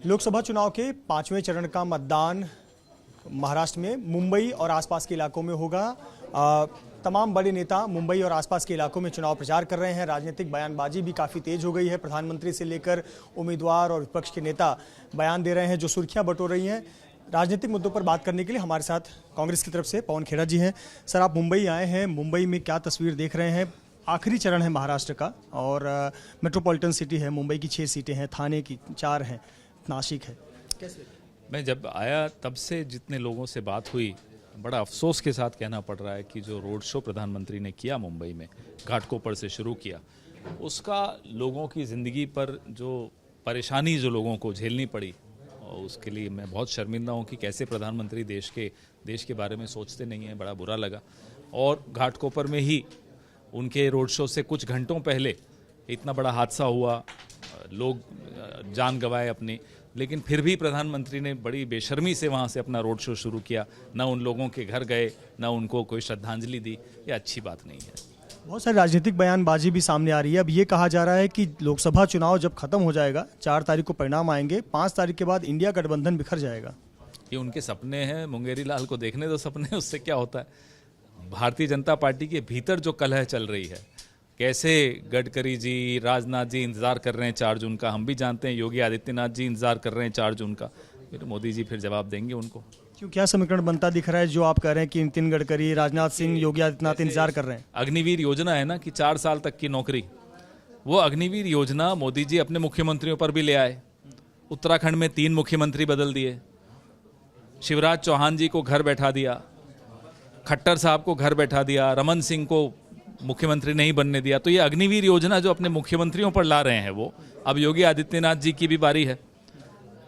लोकसभा चुनाव के 5वें चरण का मतदान महाराष्ट्र में मुंबई और आसपास के इलाकों में होगा। तमाम बड़े नेता मुंबई और आसपास के इलाकों में चुनाव प्रचार कर रहे हैं। राजनीतिक बयानबाजी भी काफ़ी तेज हो गई है। प्रधानमंत्री से लेकर उम्मीदवार और विपक्ष के नेता बयान दे रहे हैं, जो सुर्खियां बटोर रही हैं। राजनीतिक मुद्दों पर बात करने के लिए हमारे साथ कांग्रेस की तरफ से पवन खेड़ा जी हैं। सर, आप मुंबई आए हैं, मुंबई में क्या तस्वीर देख रहे हैं? आखिरी चरण है महाराष्ट्र का और मेट्रोपॉलिटन सिटी है। मुंबई की 6 सीटें हैं, थाने की 4 हैं, नासिक है। कैसे? मैं जब आया तब से जितने लोगों से बात हुई, बड़ा अफसोस के साथ कहना पड़ रहा है कि जो रोड शो प्रधानमंत्री ने किया मुंबई में, घाटकोपर से शुरू किया, उसका लोगों की ज़िंदगी पर जो परेशानी जो लोगों को झेलनी पड़ी, और उसके लिए मैं बहुत शर्मिंदा हूँ कि कैसे प्रधानमंत्री देश के बारे में सोचते नहीं हैं। बड़ा बुरा लगा। और घाटकोपर में ही उनके रोड शो से कुछ घंटों पहले इतना बड़ा हादसा हुआ, लोग जान गंवाए अपनी, लेकिन फिर भी प्रधानमंत्री ने बड़ी बेशर्मी से वहाँ से अपना रोड शो शुरू किया। न उन लोगों के घर गए, न उनको कोई श्रद्धांजलि दी। ये अच्छी बात नहीं है। बहुत सारी राजनीतिक बयानबाजी भी सामने आ रही है। अब ये कहा जा रहा है कि लोकसभा चुनाव जब खत्म हो जाएगा, 4 तारीख को परिणाम आएंगे, 5 तारीख के बाद इंडिया गठबंधन बिखर जाएगा। ये उनके सपने हैं। मुंगेरी लाल को देखने दो सपने, उससे क्या होता है। भारतीय जनता पार्टी के भीतर जो कलह चल रही है, कैसे गडकरी जी, राजनाथ जी इंतजार कर रहे हैं 4 जून का, हम भी जानते हैं। योगी आदित्यनाथ जी इंतजार कर रहे हैं 4 जून का। फिर मोदी जी फिर जवाब देंगे उनको। क्यों, क्या समीकरण बनता दिख रहा है जो आप कह रहे हैं कि नितिन गडकरी, राजनाथ सिंह, योगी आदित्यनाथ इंतजार कर रहे हैं? अग्निवीर योजना है ना, कि 4 साल तक की नौकरी। वो अग्निवीर योजना मोदी जी अपने मुख्यमंत्रियों पर भी ले आए। उत्तराखंड में 3 मुख्यमंत्री बदल दिए। शिवराज चौहान जी को घर बैठा दिया, खट्टर साहब को घर बैठा दिया, रमन सिंह को मुख्यमंत्री नहीं बनने दिया। तो ये अग्निवीर योजना जो अपने मुख्यमंत्रियों पर ला रहे हैं, वो अब योगी आदित्यनाथ जी की भी बारी है।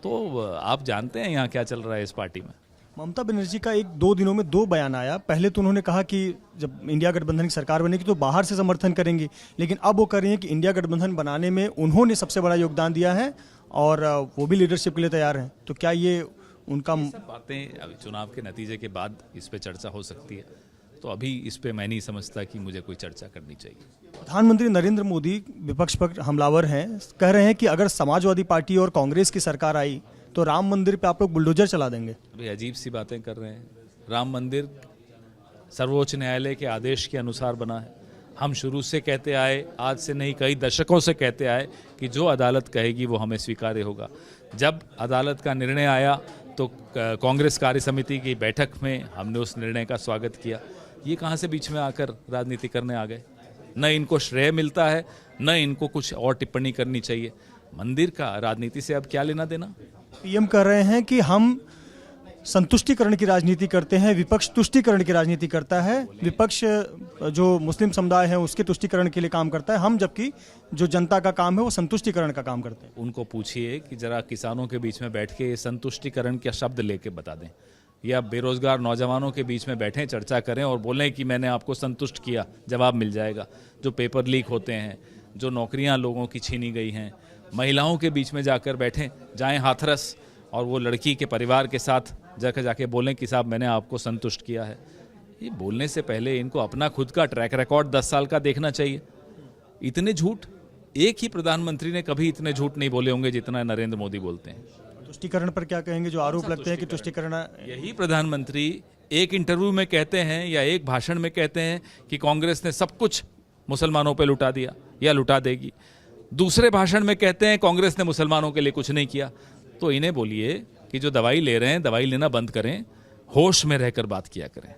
तो आप जानते हैं यहाँ क्या चल रहा है इस पार्टी में। ममता बनर्जी का 1-2 दिनों में 2 बयान आया। पहले तो उन्होंने कहा कि जब इंडिया गठबंधन की सरकार बनेगी तो बाहर से समर्थन करेंगे, लेकिन अब वो कह रही हैं कि इंडिया गठबंधन बनाने में उन्होंने सबसे बड़ा योगदान दिया है और वो भी लीडरशिप के लिए तैयार हैं। तो क्या ये उनका बातें अभी चुनाव के नतीजे के बाद इस पर चर्चा हो सकती है, तो अभी इस पे मैं नहीं समझता कि मुझे कोई चर्चा करनी चाहिए। प्रधानमंत्री नरेंद्र मोदी विपक्ष पर हमलावर हैं, कह रहे हैं कि अगर समाजवादी पार्टी और कांग्रेस की सरकार आई तो राम मंदिर पे आप लोग बुलडोजर चला देंगे। अभी अजीब सी बातें कर रहे हैं। राम मंदिर सर्वोच्च न्यायालय के आदेश के अनुसार बना है। हम शुरू से कहते आए, आज से नहीं कई दशकों से कहते आए कि जो अदालत कहेगी वो हमें स्वीकार्य होगा। जब अदालत का निर्णय आया तो कांग्रेस कार्य समिति की बैठक में हमने उस निर्णय का स्वागत किया। ये कहाँ से बीच में आकर राजनीति करने आ गए? न इनको श्रेय मिलता है, न इनको कुछ और टिप्पणी करनी चाहिए। मंदिर का राजनीति से अब क्या लेना देना? पीएम कह रहे हैं कि हम संतुष्टिकरण की राजनीति करते हैं, विपक्ष तुष्टिकरण की राजनीति करता है। विपक्ष जो मुस्लिम समुदाय है उसके तुष्टिकरण के लिए काम करता है, हम जबकि जो जनता का काम है वो संतुष्टिकरण का काम करते हैं। उनको पूछिए कि जरा किसानों के बीच में बैठ के संतुष्टिकरण का शब्द लेके बता दें, या बेरोजगार नौजवानों के बीच में बैठें, चर्चा करें और बोलें कि मैंने आपको संतुष्ट किया। जवाब मिल जाएगा। जो पेपर लीक होते हैं, जो नौकरियां लोगों की छीनी गई हैं, महिलाओं के बीच में जाकर बैठें, जाएं हाथरस, और वो लड़की के परिवार के साथ जाके बोलें कि साहब मैंने आपको संतुष्ट किया है। ये बोलने से पहले इनको अपना खुद का ट्रैक रिकॉर्ड 10 साल का देखना चाहिए। इतने झूठ एक ही प्रधानमंत्री ने कभी इतने झूठ नहीं बोले होंगे जितना नरेंद्र मोदी बोलते हैं। तुष्टिकरण पर क्या कहेंगे? जो आरोप लगते हैं कि तुष्टिकरण, यही प्रधानमंत्री एक इंटरव्यू में कहते हैं या एक भाषण में कहते हैं कि कांग्रेस ने सब कुछ मुसलमानों पे लुटा दिया या लुटा देगी। दूसरे भाषण में कहते हैं कांग्रेस ने मुसलमानों के लिए कुछ नहीं किया। तो इन्हें बोलिए कि जो दवाई ले रहे हैं, दवाई लेना बंद करें, होश में रहकर बात किया करें।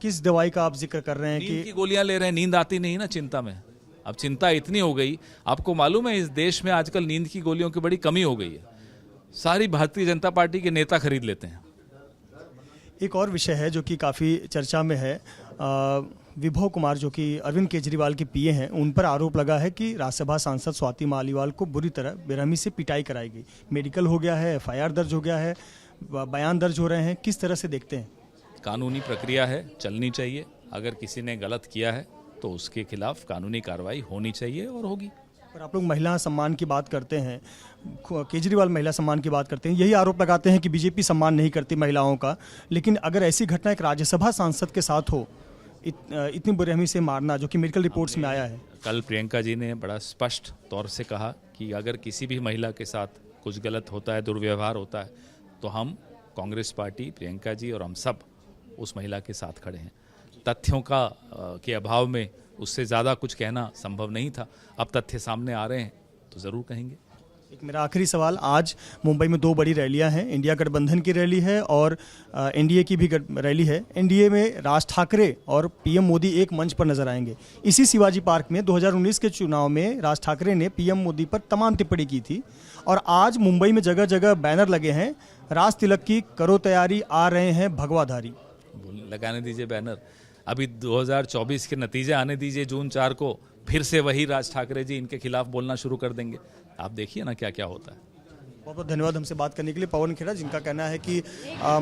किस दवाई का आप जिक्र कर रहे हैं? नींद की गोलियां ले रहे हैं। नींद आती नहीं ना चिंता में। अब चिंता इतनी हो गई, आपको मालूम है इस देश में आजकल नींद की गोलियों की बड़ी कमी हो गई है। सारी भारतीय जनता पार्टी के नेता खरीद लेते हैं। एक और विषय है जो कि काफ़ी चर्चा में है। विभव कुमार जो कि अरविंद केजरीवाल के पीए हैं, उन पर आरोप लगा है कि राज्यसभा सांसद स्वाति मालीवाल को बुरी तरह बेरहमी से पिटाई कराई गई। मेडिकल हो गया है, एफआईआर दर्ज हो गया है, बयान दर्ज हो रहे हैं। किस तरह से देखते हैं? कानूनी प्रक्रिया है, चलनी चाहिए। अगर किसी ने गलत किया है तो उसके खिलाफ कानूनी कार्रवाई होनी चाहिए और होगी। पर आप लोग महिला सम्मान की बात करते हैं, केजरीवाल महिला सम्मान की बात करते हैं, यही आरोप लगाते हैं कि बीजेपी सम्मान नहीं करती महिलाओं का। लेकिन अगर ऐसी घटना एक राज्यसभा सांसद के साथ हो, इतनी बेरहमी से मारना, जो कि मेडिकल रिपोर्ट्स में आया है। कल प्रियंका जी ने बड़ा स्पष्ट तौर से कहा कि अगर किसी भी महिला के साथ कुछ गलत होता है, दुर्व्यवहार होता है, तो हम कांग्रेस पार्टी, प्रियंका जी और हम सब उस महिला के साथ खड़े हैं। तथ्यों के अभाव में उससे ज़्यादा कुछ कहना संभव नहीं था। अब तथ्य सामने आ रहे हैं तो ज़रूर कहेंगे। एक मेरा आखिरी सवाल, आज मुंबई में 2 बड़ी रैलियां हैं, इंडिया गठबंधन की रैली है और एनडीए की भी रैली है। एनडीए में राज ठाकरे और पीएम मोदी एक मंच पर नजर आएंगे। इसी शिवाजी पार्क में 2019 के चुनाव में राज ठाकरे ने पीएम मोदी पर तमाम टिप्पणी की थी और आज मुंबई में जगह जगह बैनर लगे हैं, राज तिलक की करो तैयारी, आ रहे हैं भगवाधारी। लगाने दीजिए बैनर, अभी 2024 के नतीजे आने दीजिए। जून 4 को फिर से वही राज ठाकरे जी इनके खिलाफ बोलना शुरू कर देंगे। आप देखिए ना क्या क्या होता है। बहुत बहुत धन्यवाद हमसे बात करने के लिए पवन खेड़ा, जिनका कहना है कि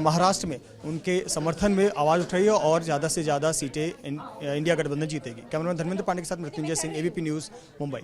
महाराष्ट्र में उनके समर्थन में आवाज़ उठाई और ज़्यादा से ज़्यादा सीटें इंडिया गठबंधन जीतेगी। कैमरामैन धर्मेंद्र पांडे के साथ मृत्युंजय सिंह, एबीपी न्यूज़, मुंबई।